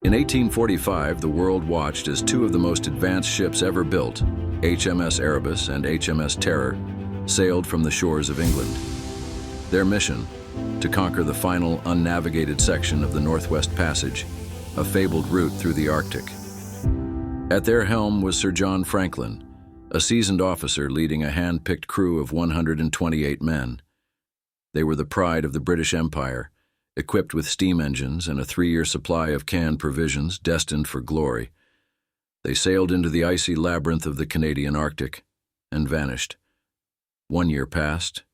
In 1845, the world watched as two of the most advanced ships ever built, HMS Erebus and HMS Terror, sailed from the shores of England. Their mission, to conquer the final unnavigated section of the Northwest Passage, a fabled route through the Arctic. At their helm was Sir John Franklin, a seasoned officer leading a hand-picked crew of 128 men. They were the pride of the British Empire, equipped with steam engines and a 3-year supply of canned provisions destined for glory. They sailed into the icy labyrinth of the Canadian Arctic and vanished. 1 year passed,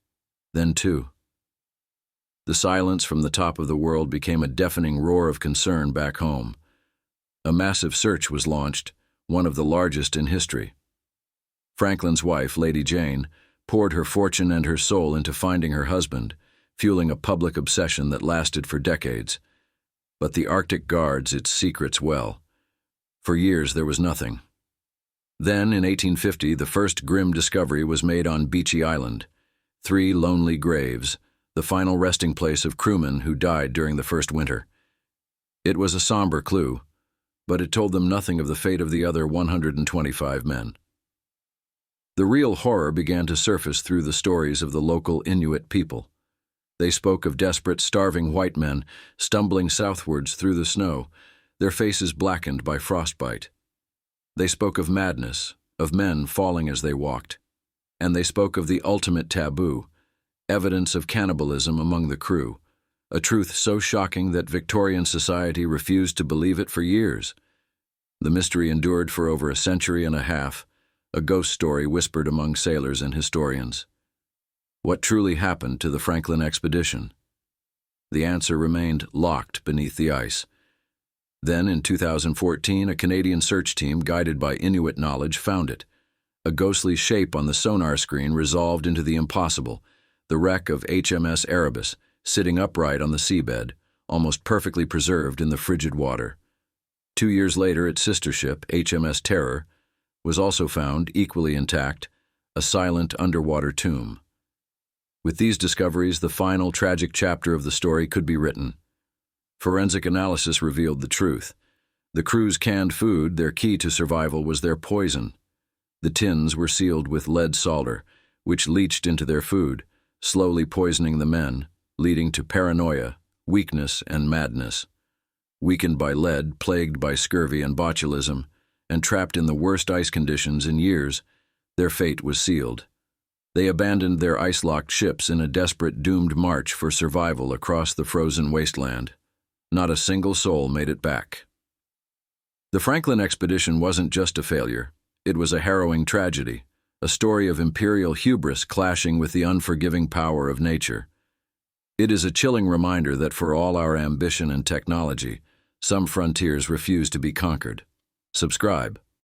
then 2. The silence from the top of the world became a deafening roar of concern back home. A massive search was launched, one of the largest in history. Franklin's wife, Lady Jane, poured her fortune and her soul into finding her husband, fueling a public obsession that lasted for decades. But the Arctic guards its secrets well. For years there was nothing. Then, in 1850, the first grim discovery was made on Beechy Island. 3 lonely graves, the final resting place of crewmen who died during the first winter. It was a somber clue, but it told them nothing of the fate of the other 125 men. The real horror began to surface through the stories of the local Inuit people. They spoke of desperate, starving white men stumbling southwards through the snow, their faces blackened by frostbite. They spoke of madness, of men falling as they walked. And they spoke of the ultimate taboo, evidence of cannibalism among the crew, a truth so shocking that Victorian society refused to believe it for years. The mystery endured for over a century and a half, a ghost story whispered among sailors and historians. What truly happened to the Franklin expedition? The answer remained locked beneath the ice. Then, in 2014, a Canadian search team guided by Inuit knowledge found it. A ghostly shape on the sonar screen resolved into the impossible, the wreck of HMS Erebus, sitting upright on the seabed, almost perfectly preserved in the frigid water. 2 years later, its sister ship, HMS Terror, was also found, equally intact, a silent underwater tomb. With these discoveries, the final tragic chapter of the story could be written. Forensic analysis revealed the truth. The crew's canned food, their key to survival, was their poison. The tins were sealed with lead solder, which leached into their food, slowly poisoning the men, leading to paranoia, weakness, and madness. Weakened by lead, plagued by scurvy and botulism, and trapped in the worst ice conditions in years, their fate was sealed. They abandoned their ice-locked ships in a desperate, doomed march for survival across the frozen wasteland. Not a single soul made it back. The Franklin expedition wasn't just a failure. It was a harrowing tragedy, a story of imperial hubris clashing with the unforgiving power of nature. It is a chilling reminder that for all our ambition and technology, some frontiers refuse to be conquered. Subscribe.